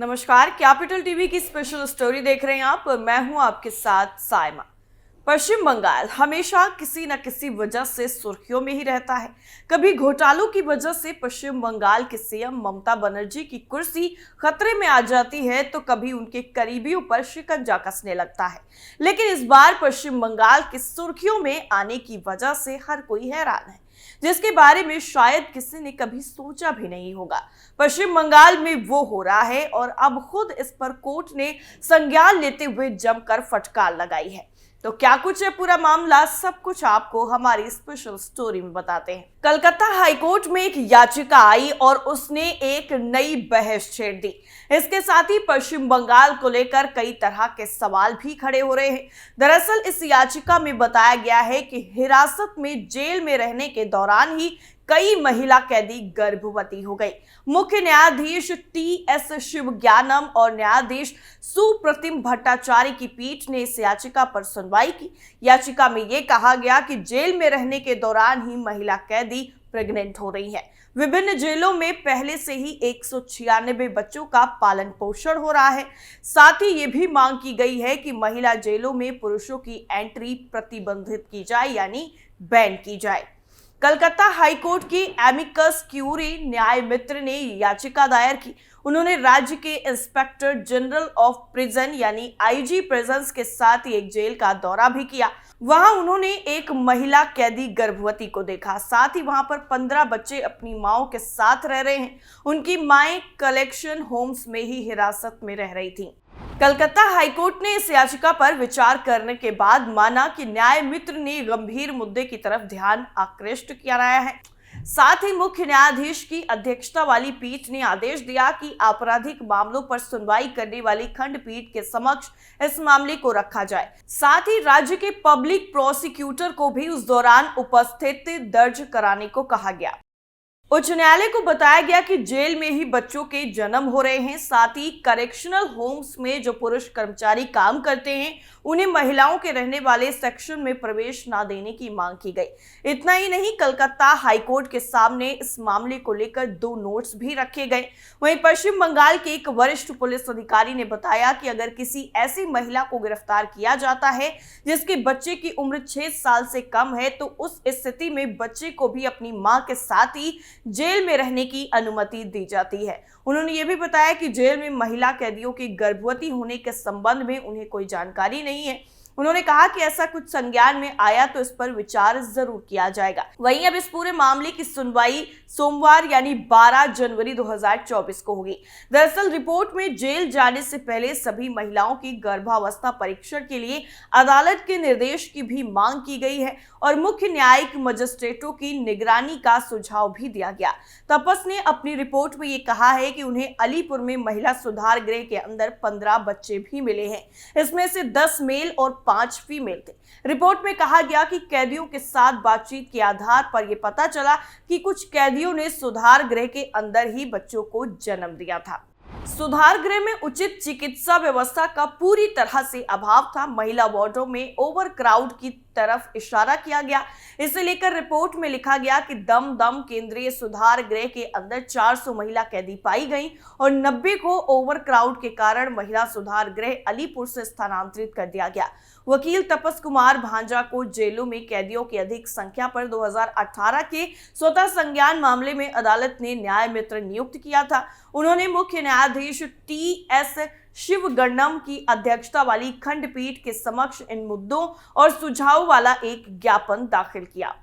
नमस्कार, capital TV की special story देख रहे हैं आप और मैं हूं आपके साथ साइमा। पश्चिम बंगाल हमेशा किसी न किसी वजह से सुर्खियों में ही रहता है। कभी घोटालों की वजह से पश्चिम बंगाल के सीएम ममता बनर्जी की कुर्सी खतरे में आ जाती है तो कभी उनके करीबियों पर शिकंजा कसने लगता है। लेकिन इस बार पश्चिम बंगाल की सुर्खियों में आने की वजह से हर कोई हैरान है, जिसके बारे में शायद किसी ने कभी सोचा भी नहीं होगा। पश्चिम बंगाल में वो हो रहा है और अब खुद इस पर कोर्ट ने संज्ञान लेते हुए जमकर फटकार लगाई है। तो क्या कुछ है पूरा मामला, सब कुछ आपको हमारी स्पेशल स्टोरी में बताते हैं। कलकत्ता हाईकोर्ट में एक याचिका आई और उसने एक नई बहस छेड़ दी। इसके साथ ही पश्चिम बंगाल को लेकर कई तरह के सवाल भी खड़े हो रहे हैं। दरअसल इस याचिका में बताया गया है कि हिरासत में जेल में रहने के दौरान ही कई महिला कैदी गर्भवती हो गई। मुख्य न्यायाधीश टी.एस. शिवज्ञानम और न्यायाधीश सुप्रतिम भट्टाचार्य की पीठ ने इस याचिका पर सुनवाई की। याचिका में यह कहा गया कि जेल में रहने के दौरान ही महिला कैदी प्रेग्नेंट हो रही है। विभिन्न जेलों में पहले से ही 196 बच्चों का पालन पोषण हो रहा है। साथ ही ये भी मांग की गई है कि महिला जेलों में पुरुषों की एंट्री प्रतिबंधित की जाए, यानी बैन की जाए। कलकत्ता हाईकोर्ट की एमिकस क्यूरी न्याय मित्र ने याचिका दायर की। उन्होंने राज्य के इंस्पेक्टर जनरल ऑफ प्रिजन यानी आईजी प्रिजन्स के साथ एक जेल का दौरा भी किया। वहां उन्होंने एक महिला कैदी गर्भवती को देखा। साथ ही वहां पर 15 बच्चे अपनी माओ के साथ रह रहे हैं। उनकी माएं कलेक्शन होम्स में ही हिरासत में रह रही थी। कलकत्ता हाईकोर्ट ने इस याचिका पर विचार करने के बाद माना कि न्याय मित्र ने गंभीर मुद्दे की तरफ ध्यान आकृष्ट किया रहा है। साथ ही मुख्य न्यायाधीश की अध्यक्षता वाली पीठ ने आदेश दिया कि आपराधिक मामलों पर सुनवाई करने वाली खंडपीठ के समक्ष इस मामले को रखा जाए। साथ ही राज्य के पब्लिक प्रोसिक्यूटर को भी उस दौरान उपस्थिति दर्ज कराने को कहा गया। उच्च न्यायालय को बताया गया कि जेल में ही बच्चों के जन्म हो रहे हैं। साथ ही करेक्शनल होम्स में जो पुरुष कर्मचारी काम करते हैं उन्हें महिलाओं के रहने वाले सेक्शन में प्रवेश न देने की मांग की गई। इतना ही नहीं, कलकत्ता हाईकोर्ट के सामने इस मामले को लेकर 2 नोट्स भी रखे गए। वहीं पश्चिम बंगाल के एक वरिष्ठ पुलिस अधिकारी ने बताया कि अगर किसी ऐसी महिला को गिरफ्तार किया जाता है जिसके बच्चे की उम्र 6 साल से कम है तो उस स्थिति में बच्चे को भी अपनी मां के साथ ही जेल में रहने की अनुमति दी जाती है। उन्होंने ये भी बताया कि जेल में महिला कैदियों के गर्भवती होने के संबंध में उन्हें कोई जानकारी नहीं है। उन्होंने कहा कि ऐसा कुछ संज्ञान में आया तो इस पर विचार जरूर किया जाएगा। वहीं अब इस पूरे मामले की सुनवाई सोमवार यानी 12 जनवरी 2024 को होगी। दरअसल रिपोर्ट में जेल जाने से पहले सभी महिलाओं की गर्भावस्था परीक्षण के लिए अदालत के निर्देश की भी मांग की गई है और मुख्य न्यायिक मजिस्ट्रेटों की निगरानी का सुझाव भी दिया गया। तपस ने अपनी रिपोर्ट में ये कहा है कि उन्हें अलीपुर में महिला सुधार गृह के अंदर 15 बच्चे भी मिले हैं। इसमें से 10 मेल और 5 फीमेल थे। रिपोर्ट में कहा गया कि कैदियों के साथ बातचीत के आधार पर यह पता चला कि कुछ कैदियों ने सुधार गृह के अंदर ही बच्चों को जन्म दिया था। सुधार गृह में उचित चिकित्सा व्यवस्था का पूरी तरह से अभाव था। महिला वार्डों में ओवरक्राउड की तरफ इशारा किया गया। इसे लेकर रिपोर्ट में लिखा गया कि दम केंद्रीय सुधार गृह के अंदर 400 महिला कैदी पाई गईं और 90 को ओवरक्राउड के कारण महिला सुधार गृह अलीपुर से स्थानांतरित कर दिया गया। वकील तपस कुमार भांजा को जेलों में कैदियों की अधिक संख्या पर 2018 के स्वतः संज्ञान मामले में अदालत ने न्याय मित्र नियुक्त किया था। उन्होंने मुख्य न्यायाधीश टी.एस. शिवगणम की अध्यक्षता वाली खंडपीठ के समक्ष इन मुद्दों और सुझाव वाला एक ज्ञापन दाखिल किया।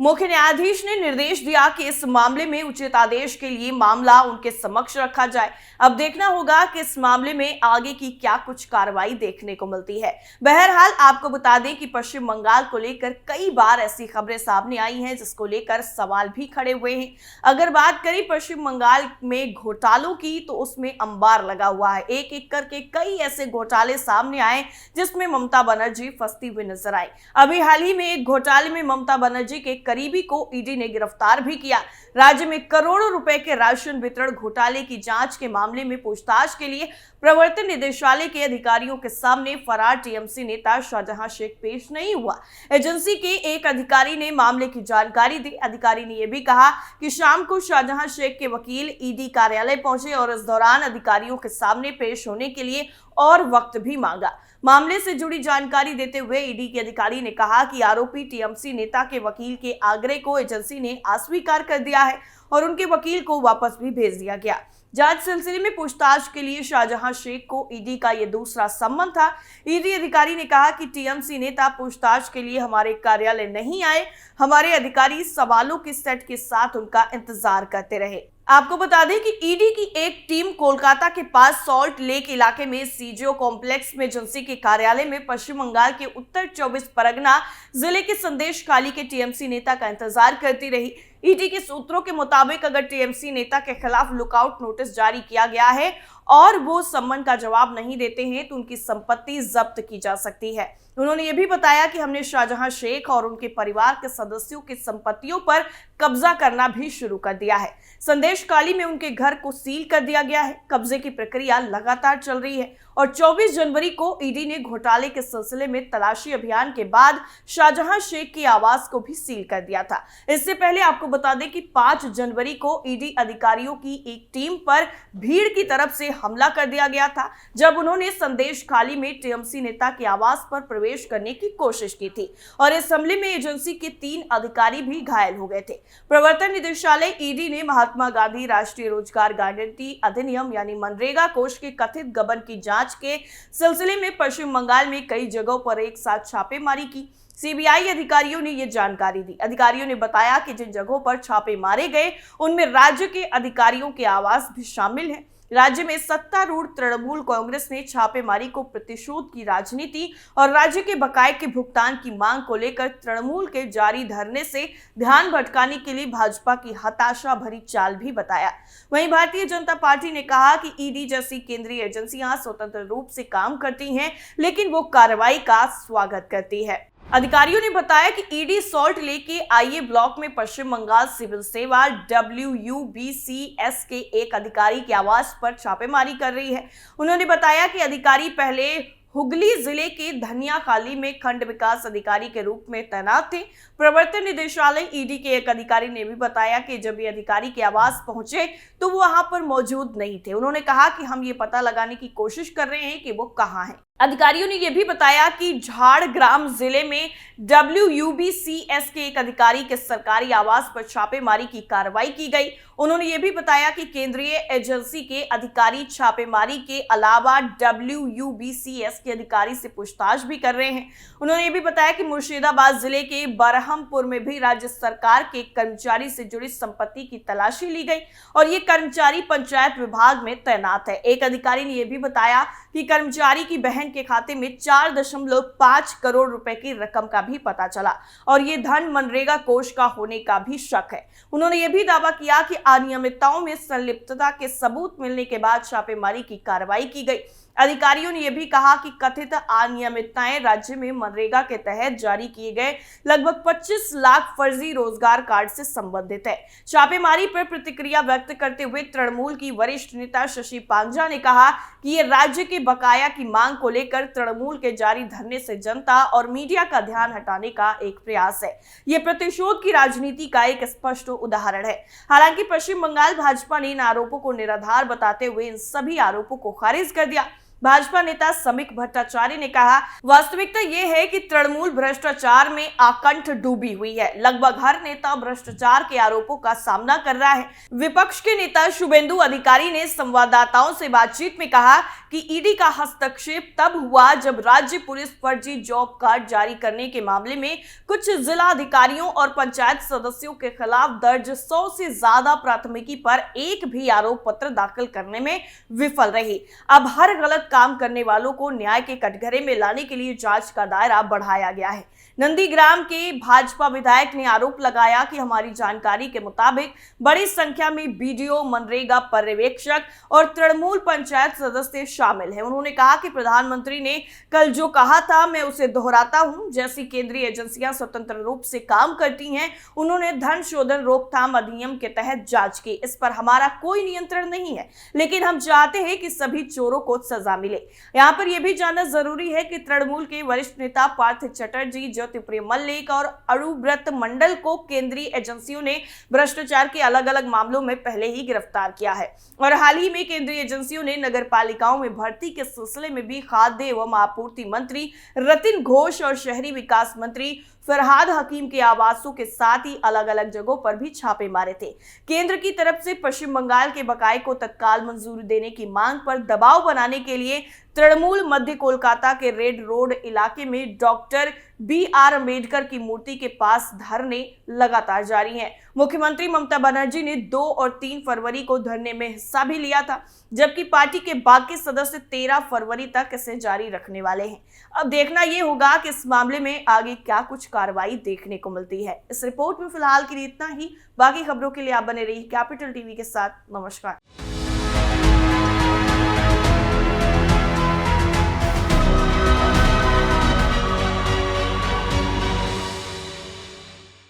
मुख्य न्यायाधीश ने निर्देश दिया कि इस मामले में उचित आदेश के लिए मामला उनके समक्ष रखा जाए। अब देखना होगा कि इस मामले में आगे की क्या कुछ कार्रवाई देखने को मिलती है। बहरहाल आपको बता दें कि पश्चिम बंगाल को लेकर कई बार ऐसी खबरें सामने आई हैं जिसको लेकर सवाल भी खड़े हुए हैं। अगर बात करें पश्चिम बंगाल में घोटालों की तो उसमें अंबार लगा हुआ है। एक एक करके कई ऐसे घोटाले सामने आए जिसमें ममता बनर्जी फंसती हुई नजर आई। अभी हाल ही में एक घोटाले में ममता बनर्जी के करीबी को ईडी ने गिरफ्तार भी किया। राज्य में करोड़ों रुपए के राशन वितरण घोटाले की जांच के मामले में पूछताछ के लिए प्रवर्तन निदेशालय के अधिकारियों के सामने फरार टीएमसी नेता शाहजहां शेख पेश नहीं हुआ। एजेंसी के एक अधिकारी ने मामले की जानकारी दी। अधिकारी ने यह भी कहा कि शाम को शाहजहां शेख के वकील ईडी कार्यालय पहुंचे और इस दौरान अधिकारियों के सामने पेश होने के लिए और वक्त भी मांगा। मामले से जुड़ी जानकारी देते हुए ईडी के अधिकारी ने कहा कि आरोपी टीएमसी नेता के वकील के आग्रह को एजेंसी ने अस्वीकार कर दिया है और उनके वकील को वापस भी भेज दिया गया। जांच सिलसिले में पूछताछ के लिए शाहजहां शेख को ईडी का यह दूसरा सम्मन था। ईडी अधिकारी ने कहा कि टीएमसी नेता पूछताछ के लिए हमारे कार्यालय नहीं आए। हमारे अधिकारी सवालों के सेट के साथ उनका इंतजार करते रहे। आपको बता दें कि ईडी की एक टीम कोलकाता के पास सॉल्ट लेक इलाके में सीजीओ कॉम्प्लेक्स में एजेंसी के कार्यालय में पश्चिम बंगाल के उत्तर 24 परगना जिले के संदेश खाली के टीएमसी नेता का इंतजार करती रही। ईडी के सूत्रों के मुताबिक अगर टीएमसी नेता के खिलाफ लुकआउट नोटिस जारी किया गया है और वो सम्मन का जवाब नहीं देते हैं तो उनकी संपत्ति जब्त की जा सकती है। उन्होंने ये भी बताया कि हमने शाहजहां शेख और उनके परिवार के सदस्यों की संपत्तियों पर कब्जा करना भी शुरू कर दिया है। संदेश खाली में उनके घर को सील कर दिया गया है। कब्जे की प्रक्रिया लगातार चल रही है और 24 जनवरी को ईडी ने घोटाले के सिलसिले में तलाशी अभियान के बाद शाहजहां शेख के आवास को भी सील कर दिया था। इससे पहले आपको बता दें कि 5 जनवरी को ईडी अधिकारियों की एक टीम पर भीड़ की तरफ से हमला कर दिया गया था, जब उन्होंने संदेश खाली में टीएमसी नेता के आवास पर प्रवेश करने की कोशिश की थी और इस हमले में एजेंसी के 3 अधिकारी भी घायल हो गए थे। प्रवर्तन निदेशालय ईडी ने महात्मा गांधी राष्ट्रीय रोजगार गारंटी अधिनियम यानी मनरेगा कोष के कथित गबन की जांच के सिलसिले में पश्चिम बंगाल में कई जगहों पर एक साथ छापेमारी की। सीबीआई अधिकारियों ने यह जानकारी दी। अधिकारियों ने बताया कि जिन जगहों पर छापे मारे गए उनमें राज्य के अधिकारियों के आवास भी शामिल हैं। राज्य में सत्तारूढ़ तृणमूल कांग्रेस ने छापेमारी को प्रतिशोध की राजनीति और राज्य के बकाये के भुगतान की मांग को लेकर तृणमूल के जारी धरने से ध्यान भटकाने के लिए भाजपा की हताशा भरी चाल भी बताया। वहीं भारतीय जनता पार्टी ने कहा कि ईडी जैसी केंद्रीय एजेंसियां स्वतंत्र रूप से काम करती हैं, लेकिन वो कार्रवाई का स्वागत करती है। अधिकारियों ने बताया कि ईडी सॉल्ट लेक के आईए ब्लॉक में पश्चिम बंगाल सिविल सेवा WUBCS के एक अधिकारी के आवास पर छापेमारी कर रही है। उन्होंने बताया कि अधिकारी पहले हुगली जिले के धनियाखाली में खंड विकास अधिकारी के रूप में तैनात थे। प्रवर्तन निदेशालय ईडी के एक अधिकारी ने भी बताया कि जब ये अधिकारी के आवास पहुंचे तो वो वहां पर मौजूद नहीं थे। उन्होंने कहा कि हम ये पता लगाने की कोशिश कर रहे हैं कि वो कहां हैं। अधिकारियों ने यह भी बताया कि झाड़ग्राम जिले में WUBCS के एक अधिकारी के सरकारी आवास पर छापेमारी की कार्रवाई की गई। उन्होंने यह भी बताया कि केंद्रीय एजेंसी के अधिकारी छापेमारी के अलावा WUBCS के अधिकारी से पूछताछ भी कर रहे हैं। उन्होंने यह भी बताया कि मुर्शिदाबाद जिले के बरहमपुर में भी राज्य सरकार के कर्मचारी से जुड़ी संपत्ति की तलाशी ली गई और ये कर्मचारी पंचायत विभाग में तैनात है। एक अधिकारी ने यह भी बताया कि कर्मचारी की बहन के खाते में 4.5 करोड़ रुपए की रकम का भी पता चला और ये धन मनरेगा कोष का होने का भी शक है। उन्होंने यह भी दावा किया कि अनियमितताओं में संलिप्तता के सबूत मिलने के बाद छापेमारी की कार्रवाई की गई। अधिकारियों ने यह भी कहा कि कथित अनियमितताएं राज्य में मनरेगा के तहत जारी किए गए लगभग 25 लाख फर्जी रोजगार कार्ड से संबंधित है। छापेमारी पर प्रतिक्रिया व्यक्त करते हुए तृणमूल की वरिष्ठ नेता शशि पांजा ने कहा कि ये राज्य के बकाया की मांग को लेकर तृणमूल के जारी धरने से जनता और मीडिया का ध्यान हटाने का एक प्रयास है। ये प्रतिशोध की राजनीति का एक स्पष्ट उदाहरण है। हालांकि पश्चिम बंगाल भाजपा ने इन आरोपों को निराधार बताते हुए इन सभी आरोपों को खारिज कर दिया। भाजपा नेता समीक भट्टाचार्य ने कहा, वास्तविकता यह है कि तृणमूल भ्रष्टाचार में आकंठ डूबी हुई है। लगभग हर नेता भ्रष्टाचार के आरोपों का सामना कर रहा है। विपक्ष के नेता शुभेंदु अधिकारी ने संवाददाताओं से बातचीत में कहा कि ईडी का हस्तक्षेप तब हुआ जब राज्य पुलिस फर्जी जॉब कार्ड जारी करने के मामले में कुछ जिला अधिकारियों और पंचायत सदस्यों के खिलाफ दर्ज 100 से ज्यादा प्राथमिकी पर एक भी आरोप पत्र दाखिल करने में विफल रही। अब हर गलत गलत काम करने वालों को न्याय के कटघरे में लाने के लिए जांच का दायरा बढ़ाया गया है। नंदीग्राम के भाजपा विधायक ने आरोप लगाया कि हमारी जानकारी के मुताबिक बड़ी संख्या में बीडीओ, मनरेगा पर्यवेक्षक और तृणमूल पंचायत सदस्य शामिल हैं। उन्होंने कहा कि प्रधानमंत्री ने कल जो कहा था मैं उसे दोहराता हूं, जैसी केंद्रीय एजेंसियां स्वतंत्र रूप से काम करती हैं, उन्होंने धन शोधन रोकथाम अधिनियम के तहत जांच की। इस पर हमारा कोई नियंत्रण नहीं है, लेकिन हम चाहते हैं कि सभी चोरों को सजा मिले। यहाँ पर यह भी जानना जरूरी है कि तृणमूल के वरिष्ठ नेता पार्थ चटर्जी, ज्योतिप्रिय मल्लिक और अरुव्रत मंडल को केंद्रीय एजेंसियों ने भ्रष्टाचार के अलग अलग मामलों में पहले ही गिरफ्तार किया है और हाल ही में केंद्रीय एजेंसियों ने नगर पालिकाओं में भर्ती के सिलसिले में भी खाद्य एवं आपूर्ति मंत्री रतिन घोष और शहरी विकास मंत्री फरहाद हकीम के आवासों के साथ ही अलग अलग जगहों पर भी छापे मारे थे। केंद्र की तरफ से पश्चिम बंगाल के बकाये को तत्काल मंजूरी देने की मांग पर दबाव बनाने के लिए तृणमूल मध्य कोलकाता के रेड रोड इलाके में डॉक्टर BR अम्बेडकर की मूर्ति के पास धरने लगातार जारी हैं। मुख्यमंत्री ममता बनर्जी ने 2 और 3 फरवरी को धरने में हिस्सा भी लिया था, जबकि पार्टी के बाकी सदस्य 13 फरवरी तक इसे जारी रखने वाले हैं। अब देखना यह होगा कि इस मामले में आगे क्या कुछ कार्रवाई देखने को मिलती है। इस रिपोर्ट में फिलहाल के लिए इतना ही। बाकी खबरों के लिए आप बने रहिए कैपिटल टीवी के साथ। नमस्कार।